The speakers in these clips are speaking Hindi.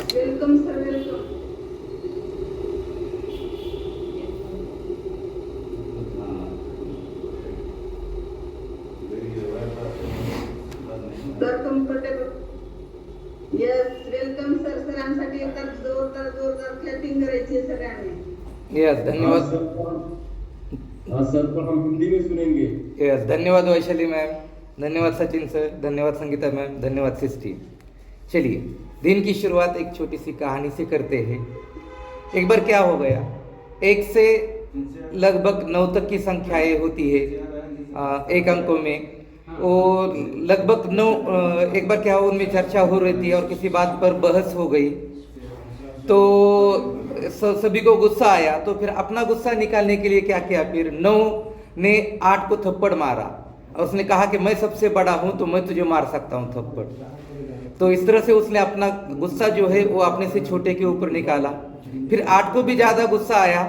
Welcome sir, welcome. Sir comfortable. Yes, welcome sir. सरांसाठी एकदा जोरदार जोरदार क्लॅपिंग करायची सगळ्यांनी। यस, धन्यवाद। हाँ सर, पर हम हिंदी में सुनेंगे। यस, धन्यवाद वैशाली मैम, धन्यवाद सचिन सर, धन्यवाद संगीता मैम, धन्यवाद सिस्टी। चलिए, दिन की शुरुआत एक छोटी सी कहानी से करते हैं। एक बार क्या हो गया, 1 से लगभग 9 तक की संख्याएं होती है एक अंकों में, और लगभग 9। एक बार क्या हुआ, उनमें चर्चा हो रही थी और किसी बात पर बहस हो गई, तो सभी को गुस्सा आया। तो फिर अपना गुस्सा निकालने के लिए क्या किया, फिर 9 ने 8 को थप्पड़ मारा और उसने कहा कि मैं सबसे बड़ा हूं तो मैं तुझे मार सकता हूं थप्पड़। तो इस तरह से उसने अपना गुस्सा जो है वो अपने से छोटे के ऊपर निकाला। फिर 8 को भी ज्यादा गुस्सा आया,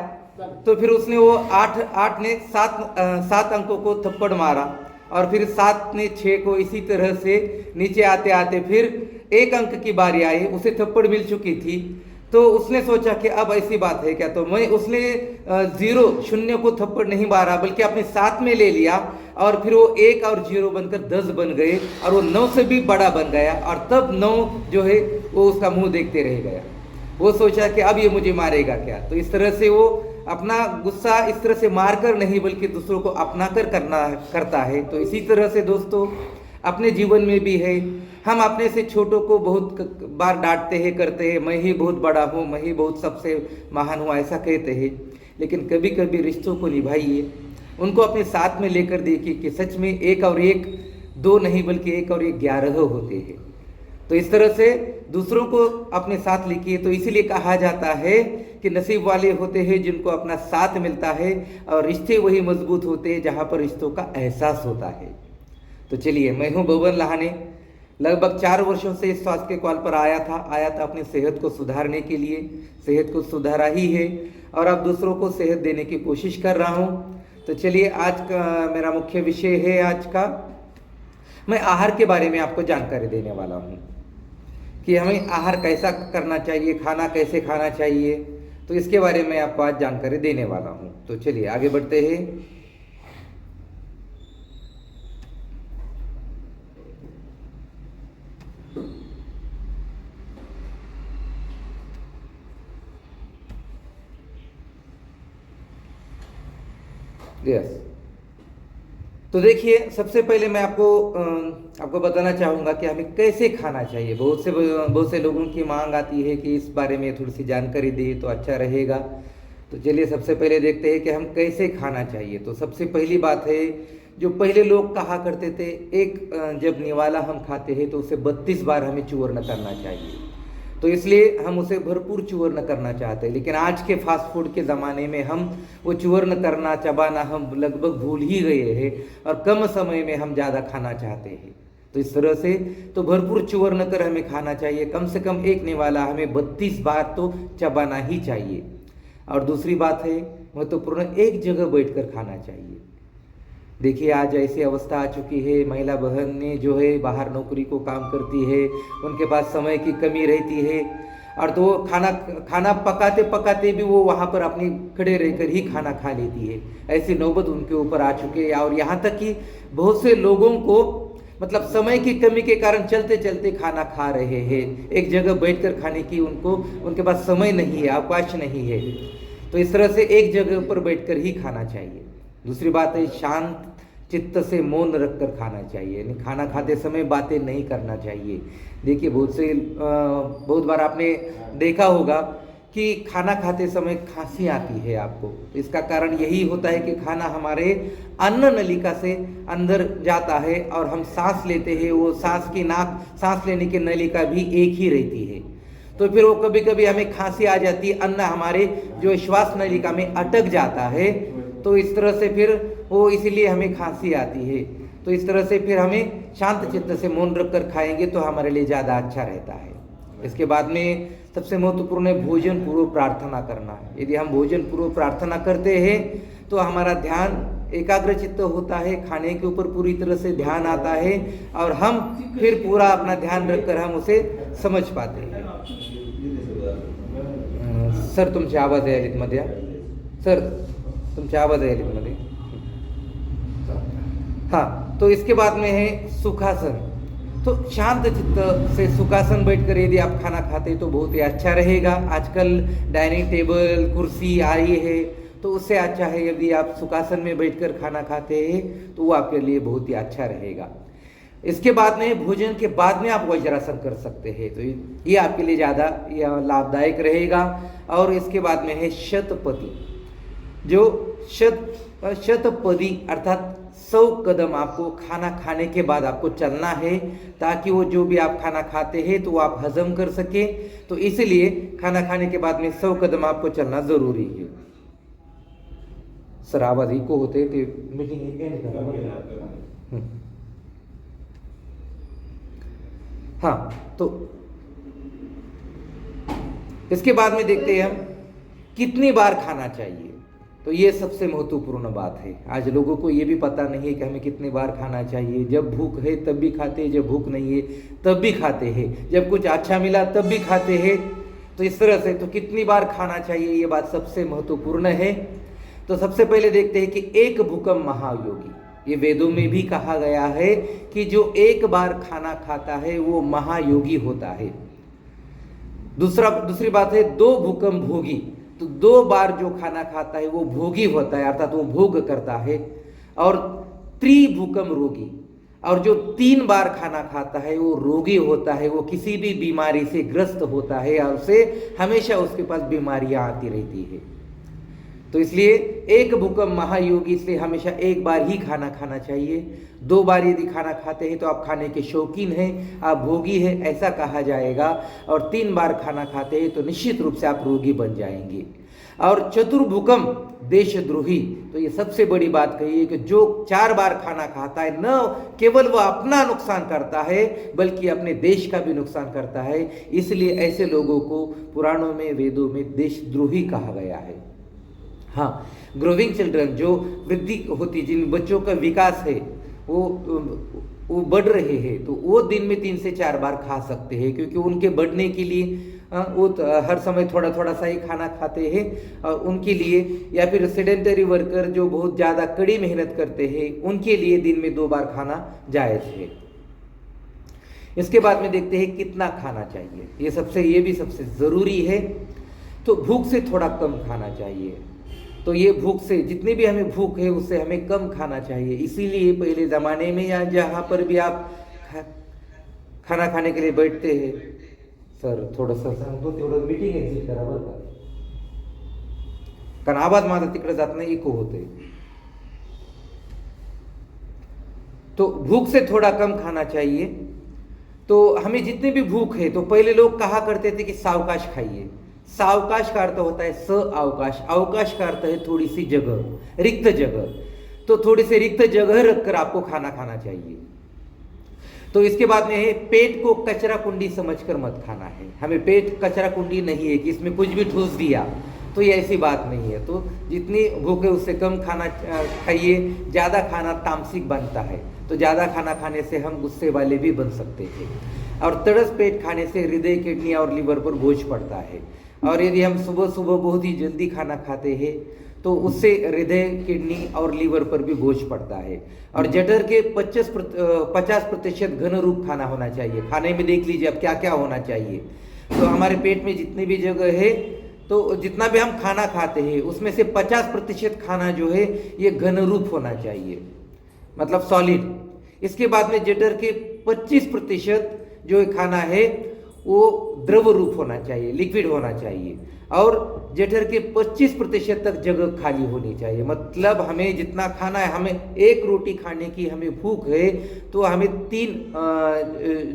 तो फिर उसने वो 8 ने 7 अंकों को थप्पड़ मारा, और फिर 7 ने 6 को, इसी तरह से नीचे आते आते फिर 1 अंक की बारी आई, उसे थप्पड़ मिल चुकी थी। तो उसने सोचा कि अब ऐसी बात है क्या, तो मैं उसने 0 को थप्पड़ नहीं मारा बल्कि अपने साथ में ले लिया, और फिर वो 1 और 0 बनकर 10 बन गए, और वो 9 से भी बड़ा बन गया। और तब 9 जो है वो उसका मुंह देखते रह गया। वो सोचा कि अब ये मुझे मारेगा क्या। तो इस तरह से वो अपना गुस्सा इस तरह से मारकर नहीं बल्कि दूसरों को अपना कर करता है। तो इसी तरह से दोस्तों अपने जीवन में भी है, हम अपने से छोटों को बहुत बार डांटते हैं, करते हैं, मैं ही बहुत बड़ा हूँ, मैं ही बहुत सबसे महान हूँ, ऐसा कहते हैं। लेकिन कभी कभी रिश्तों को निभाइए, उनको अपने साथ में लेकर देखिए कि सच में 1 और 1 2 नहीं बल्कि 1 और 1 11 होते हैं। तो इस तरह से दूसरों को अपने साथ लिखिए। तो इसीलिए कहा जाता है कि नसीब वाले होते हैं जिनको अपना साथ मिलता है, और रिश्ते वही मजबूत होते हैं जहाँ पर रिश्तों का एहसास होता है। तो चलिए, मैं हूँ बबन लहाने। लगभग 4 वर्षों से इस स्वास्थ्य के कॉल पर आया था अपनी सेहत को सुधारने के लिए। सेहत को सुधारा ही है, और अब दूसरों को सेहत देने की कोशिश कर रहा हूँ। तो चलिए, आज का मेरा मुख्य विषय है, आज का मैं आहार के बारे में आपको जानकारी देने वाला हूँ कि हमें आहार कैसा करना चाहिए, खाना कैसे खाना चाहिए। तो इसके बारे में आपको आज जानकारी देने वाला हूँ। तो चलिए आगे बढ़ते हैं। यस, तो देखिए, सबसे पहले मैं आपको बताना चाहूँगा कि हमें कैसे खाना चाहिए। बहुत से लोगों की मांग आती है कि इस बारे में थोड़ी सी जानकारी दे तो अच्छा रहेगा। तो चलिए, सबसे पहले देखते हैं कि हम कैसे खाना चाहिए। तो सबसे पहली बात है, जो पहले लोग कहा करते थे, जब निवाला हम खाते हैं तो उसे 32 बार हमें चूर्ण करना चाहिए। तो इसलिए हम उसे भरपूर चूर्ण करना चाहते हैं। लेकिन आज के फास्ट फूड के ज़माने में हम वो चूर्ण करना, चबाना हम लगभग भूल ही गए हैं, और कम समय में हम ज़्यादा खाना चाहते हैं। तो इस तरह से तो भरपूर चूर्ण कर हमें खाना चाहिए। कम से कम एक निवाला हमें 32 बार तो चबाना ही चाहिए। और दूसरी बात है, महत्वपूर्ण, एक जगह बैठकर खाना चाहिए। देखिए, आज ऐसी अवस्था आ चुकी है, महिला बहन ने जो है बाहर नौकरी को काम करती है, उनके पास समय की कमी रहती है, और तो खाना पकाते पकाते भी वो वहाँ पर अपनी खड़े रहकर ही खाना खा लेती है। ऐसी नौबत उनके ऊपर आ चुकी है। और यहाँ तक कि बहुत से लोगों को मतलब समय की कमी के कारण चलते चलते खाना खा रहे हैं, एक जगह बैठकर खाने की उनके पास समय नहीं है, अवकाश नहीं है। तो इस तरह से एक जगह पर बैठकर ही खाना चाहिए। दूसरी बात है, शांत चित्त से मौन रखकर खाना चाहिए, यानी खाना खाते समय बातें नहीं करना चाहिए। देखिए, बहुत बार आपने देखा होगा कि खाना खाते समय खांसी आती है आपको। तो इसका कारण यही होता है कि खाना हमारे अन्न नलिका से अंदर जाता है, और हम सांस लेते हैं, वो सांस लेने की नलिका भी एक ही रहती है। तो फिर वो कभी कभी हमें खांसी आ जाती है, अन्न हमारे जो श्वास नलिका में अटक जाता है। तो इस तरह से फिर वो इसीलिए हमें खांसी आती है। तो इस तरह से फिर हमें शांत चित्त से मौन रखकर खाएंगे तो हमारे लिए ज़्यादा अच्छा रहता है। इसके बाद में सबसे महत्वपूर्ण है भोजन पूर्व प्रार्थना करना है। यदि हम भोजन पूर्व प्रार्थना करते हैं तो हमारा ध्यान एकाग्रचित्त होता है, खाने के ऊपर पूरी तरह से ध्यान आता है, और हम फिर पूरा अपना ध्यान रखकर हम उसे समझ पाते हैं। सर तुमची आवाज यायलीत मध्ये सर तुमची आवाज यायलीत मध्ये हाँ। तो इसके बाद में है सुखासन। तो शांत चित्त से सुखासन बैठकर यदि आप खाना खाते तो बहुत ही अच्छा रहेगा। आजकल डाइनिंग टेबल कुर्सी आ रही है, तो उससे अच्छा है यदि आप सुखासन में बैठकर खाना खाते हैं तो वो आपके लिए बहुत ही अच्छा रहेगा। इसके बाद में भोजन के बाद में आप वज्रासन कर सकते हैं, तो ये आपके लिए ज़्यादा लाभदायक रहेगा। और इसके बाद में है शतपदी। जो शतपदी अर्थात 100 कदम आपको खाना खाने के बाद आपको चलना है, ताकि वो जो भी आप खाना खाते हैं तो वो आप हजम कर सके। तो इसलिए खाना खाने के बाद में 100 कदम आपको चलना जरूरी है। सर आवाज इको होते ते मीटिंग हाँ। तो इसके बाद में देखते हैं हम कितनी बार खाना चाहिए। तो ये सबसे महत्वपूर्ण बात है। आज लोगों को ये भी पता नहीं है कि हमें कितनी बार खाना चाहिए। जब भूख है तब भी खाते हैं, जब भूख नहीं है तब भी खाते हैं, जब कुछ अच्छा मिला तब भी खाते हैं। तो इस तरह से तो कितनी बार खाना चाहिए ये बात सबसे महत्वपूर्ण है। तो सबसे पहले देखते हैं कि एक भूकंप महायोगी, ये वेदों में भी कहा गया है कि जो एक बार खाना खाता है वो महायोगी होता है। दूसरी बात है 2 भूकंप भोगी, तो 2 बार जो खाना खाता है वो भोगी होता है, अर्थात वो भोग करता है। और त्रिभूकंप रोगी, और जो 3 बार खाना खाता है वो रोगी होता है, वो किसी भी बीमारी से ग्रस्त होता है और उसे हमेशा उसके पास बीमारियां आती रहती है। तो इसलिए एक भूकंप महायोगी, इसलिए हमेशा एक बार ही खाना खाना चाहिए। 2 बार यदि खाना खाते हैं तो आप खाने के शौकीन हैं, आप भोगी हैं ऐसा कहा जाएगा। और 3 बार खाना खाते हैं तो निश्चित रूप से आप रोगी बन जाएंगे। और चतुर्भूकंप देशद्रोही, तो ये सबसे बड़ी बात कही है कि जो 4 बार खाना खाता है न केवल वह अपना नुकसान करता है बल्कि अपने देश का भी नुकसान करता है। इसलिए ऐसे लोगों को पुराणों में वेदों में देशद्रोही कहा गया है। हाँ, ग्रोविंग चिल्ड्रन, जो वृद्धि होती, जिन बच्चों का विकास है वो बढ़ रहे हैं, तो वो दिन में 3 से 4 बार खा सकते हैं, क्योंकि उनके बढ़ने के लिए वो हर समय थोड़ा थोड़ा सा ही खाना खाते हैं। और उनके लिए, या फिर सेडेंटरी वर्कर जो बहुत ज़्यादा कड़ी मेहनत करते हैं, उनके लिए दिन में 2 बार खाना जायज़ है। इसके बाद में देखते हैं कितना खाना चाहिए। ये भी सबसे ज़रूरी है। तो भूख से थोड़ा कम खाना चाहिए। तो ये भूख से, जितनी भी हमें भूख है उससे हमें कम खाना चाहिए। इसीलिए पहले ज़माने में या जहाँ पर भी आप खाना खाने के लिए बैठते हैं, सर थोडंसं सांगतो तेवढं मीटिंग एक्झिट करा बरं का, कारण आवाज माझा तिकडे जात नाही, इको होते। तो भूख से थोड़ा कम खाना चाहिए। तो हमें जितनी भी भूख है, तो पहले लोग कहा करते थे कि सावकाश खाइए। सावकाश का अर्थ होता है अवकाश, अवकाश का अर्थ है थोड़ी सी जगह, रिक्त जगह। तो थोड़ी सी रिक्त जगह रखकर आपको खाना खाना चाहिए। तो इसके बाद में है पेट को कचरा कुंडी समझकर मत खाना है। हमें पेट कचरा कुंडी नहीं है कि इसमें कुछ भी ठूस दिया, तो ये ऐसी बात नहीं है। तो जितनी भूख है उससे कम खाना खाइए। ज़्यादा खाना तामसिक बनता है, तो ज़्यादा खाना खाने से हम गुस्से वाले भी बन सकते हैं। और तड़स पेट खाने से हृदय, किडनी और लीवर पर बोझ पड़ता है। और यदि हम सुबह सुबह बहुत ही जल्दी खाना खाते हैं तो उससे हृदय, किडनी और लीवर पर भी बोझ पड़ता है। और जठर के 50% घन रूप खाना होना चाहिए। खाने में देख लीजिए अब क्या क्या होना चाहिए। तो हमारे पेट में जितनी भी जगह है, तो जितना भी हम खाना खाते हैं उसमें से 50% खाना जो है ये घन रूप होना चाहिए, मतलब सॉलिड। इसके बाद में जठर के 25% जो खाना है वो द्रव रूप होना चाहिए, लिक्विड होना चाहिए। और जठर के 25% तक जगह खाली होनी चाहिए। मतलब हमें जितना खाना है, हमें 1 रोटी खाने की हमें भूख है तो हमें 3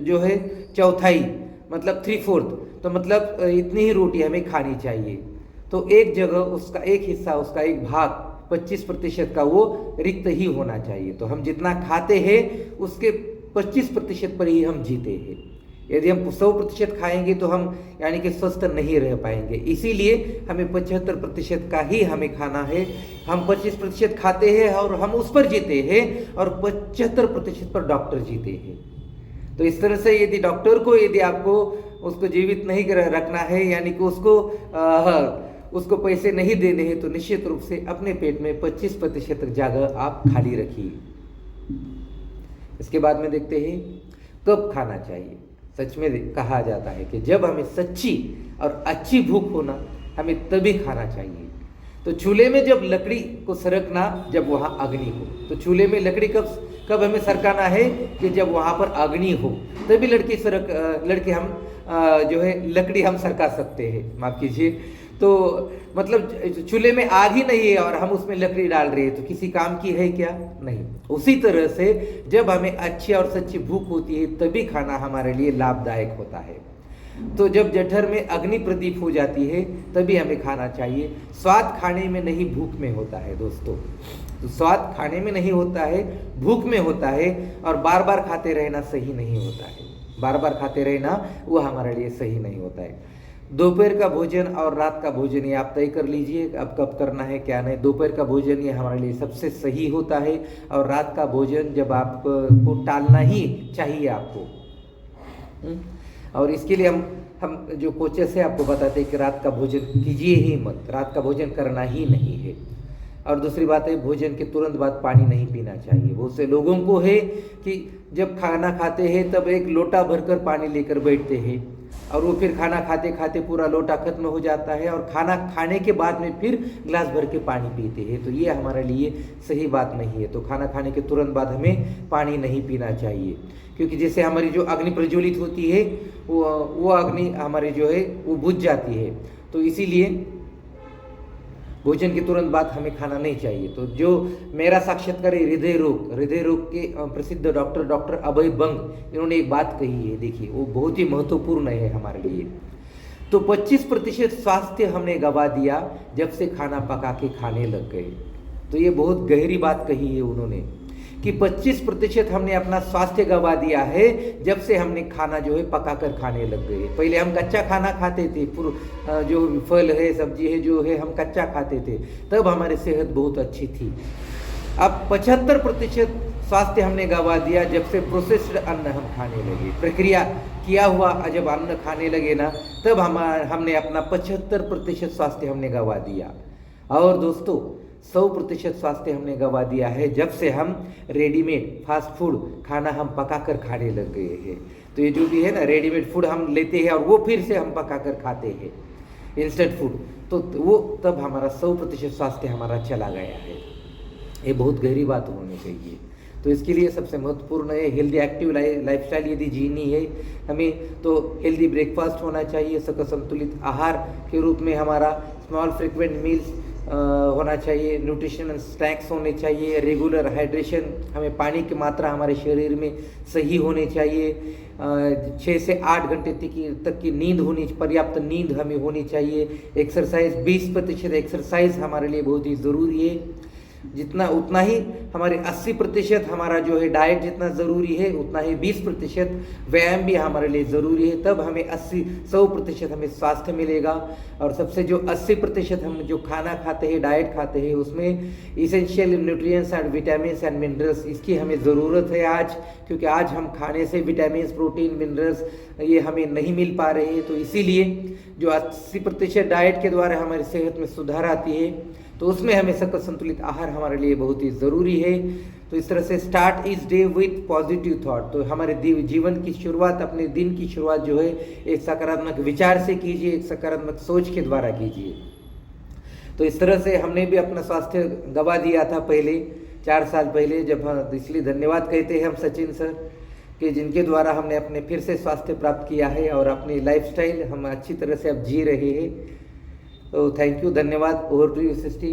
जो है चौथाई, मतलब 3/4, तो मतलब इतनी ही रोटी हमें खानी चाहिए। तो एक जगह उसका एक हिस्सा, उसका एक भाग 25% का वो रिक्त ही होना चाहिए। तो हम जितना खाते हैं उसके 25% पर ही हम जीते हैं। यदि हम 100% खाएंगे तो हम यानी कि स्वस्थ नहीं रह पाएंगे। इसीलिए हमें 75% का ही हमें खाना है। हम 25% खाते हैं और हम उस पर जीते हैं, और 75% पर डॉक्टर जीते हैं। तो इस तरह से यदि डॉक्टर को, यदि आपको उसको जीवित नहीं रखना है, यानी कि उसको उसको पैसे नहीं देने हैं तो निश्चित रूप से अपने पेट में 25% जगह आप खाली रखिए। इसके बाद में देखते हैं कब खाना चाहिए। सच में कहा जाता है कि जब हमें सच्ची और अच्छी भूख हो ना, हमें तभी खाना चाहिए। तो चूल्हे में जब लकड़ी को सरकना जब वहाँ अग्नि हो, तो चूल्हे में लकड़ी कब हमें सरकाना है कि जब वहाँ पर अग्नि हो, तभी लड़के हम जो है लकड़ी हम सरका सकते हैं, माफ कीजिए। तो मतलब चूल्हे में आग ही नहीं है और हम उसमें लकड़ी डाल रहे हैं तो किसी काम की है क्या? नहीं। उसी तरह से जब हमें अच्छी और सच्ची भूख होती है तभी खाना हमारे लिए लाभदायक होता है। तो जब जठर में अग्नि प्रदीप हो जाती है तभी हमें खाना चाहिए। स्वाद खाने में नहीं भूख में होता है दोस्तों। तो स्वाद खाने में नहीं होता है, भूख में होता है। और बार बार खाते रहना सही नहीं होता है। बार बार खाते रहना वो हमारे लिए सही नहीं होता है। दोपहर का भोजन और रात का भोजन ये आप तय कर लीजिए अब कब करना है क्या नहीं। दोपहर का भोजन ये हमारे लिए सबसे सही होता है और रात का भोजन जब आपको टालना ही चाहिए आपको। और इसके लिए हम जो कोचेस है आपको बताते हैं कि रात का भोजन कीजिए ही मत, रात का भोजन करना ही नहीं है। और दूसरी बात है भोजन के तुरंत बाद पानी नहीं पीना चाहिए। बहुत से लोगों को है कि जब खाना खाते हैं तब एक लोटा भरकर पानी लेकर बैठते हैं और वो फिर खाना खाते खाते पूरा लोटा खत्म हो जाता है और खाना खाने के बाद में फिर गिलास भर के पानी पीते हैं। तो ये हमारे लिए सही बात नहीं है। तो खाना खाने के तुरंत बाद हमें पानी नहीं पीना चाहिए, क्योंकि जैसे हमारी जो अग्नि प्रज्वलित होती है वो अग्नि हमारी जो है वो बुझ जाती है। तो इसीलिए भोजन के तुरंत बाद हमें खाना नहीं चाहिए। तो जो मेरा साक्षात्कार है हृदय रोग के प्रसिद्ध डॉक्टर अभय बंग, इन्होंने एक बात कही है, देखिए वो बहुत ही महत्वपूर्ण है हमारे लिए। तो 25% स्वास्थ्य हमने गवा दिया जब से खाना पका के खाने लग गए। तो ये बहुत गहरी बात कही है उन्होंने कि 25% हमने अपना स्वास्थ्य गवा दिया है जब से हमने खाना जो है पका कर खाने लग गए। पहले हम कच्चा खाना खाते थे, जो फल है सब्जी है जो है हम कच्चा खाते थे, तब हमारी सेहत बहुत अच्छी थी। अब 75% स्वास्थ्य हमने गवा दिया जब से प्रोसेस्ड अन्न हम खाने लगे। प्रक्रिया किया हुआ जब अन्न खाने लगे ना, तब हमने अपना 75% स्वास्थ्य हमने गवा दिया। और दोस्तों 100% स्वास्थ्य हमने गवा दिया है जब से हम रेडीमेड फास्ट फूड खाना हम पका कर खाने लग गए हैं। तो ये जो भी है ना रेडीमेड फूड हम लेते हैं और वो फिर से हम पका कर खाते हैं, इंस्टेंट फूड, तो वो तब हमारा 100% स्वास्थ्य हमारा चला गया है। ये बहुत गहरी बात होनी चाहिए। तो इसके लिए सबसे महत्वपूर्ण है हेल्दी एक्टिव लाइफस्टाइल यदि जीनी है हमें, तो हेल्दी ब्रेकफास्ट होना चाहिए। संतुलित आहार के रूप में हमारा स्मॉल फ्रिक्वेंट मील्स होना चाहिए, न्यूट्रिशनल स्नैक्स होने चाहिए, रेगुलर हाइड्रेशन, हमें पानी की मात्रा हमारे शरीर में सही होनी चाहिए, 6 से 8 घंटे तक की नींद होनी, पर्याप्त नींद हमें होनी चाहिए। एक्सरसाइज 20% एक्सरसाइज हमारे लिए बहुत ही ज़रूरी है। उतना ही हमारे 80% हमारा जो है डाइट जितना ज़रूरी है, उतना ही 20% व्यायाम भी हमारे लिए ज़रूरी है। तब हमें 100% हमें स्वास्थ्य मिलेगा। और सबसे जो 80% हम जो खाना खाते हैं, डाइट खाते हैं, उसमें essential nutrients and vitamins and minerals इसकी हमें ज़रूरत है आज, क्योंकि आज हम खाने से विटामिन्स, प्रोटीन, मिनरल्स ये हमें नहीं मिल पा रहे हैं। तो इसीलिए जो 80% डाइट के द्वारा हमारी सेहत में सुधार आती है, तो उसमें हमें सकल संतुलित आहार हमारे लिए बहुत ही ज़रूरी है। तो इस तरह से स्टार्ट इस डे विथ पॉजिटिव थॉट। तो हमारे जीवन की शुरुआत, अपने दिन की शुरुआत जो है एक सकारात्मक विचार से कीजिए, एक सकारात्मक सोच के द्वारा कीजिए। तो इस तरह से हमने भी अपना स्वास्थ्य गवा दिया था पहले 4 साल पहले, जब इसलिए धन्यवाद कहते हैं हम सचिन सर कि जिनके द्वारा हमने अपने फिर से स्वास्थ्य प्राप्त किया है और अपनी लाइफस्टाइल हम अच्छी तरह से अब जी रहे हैं। तो थैंक यू, धन्यवाद। Over to you sixty.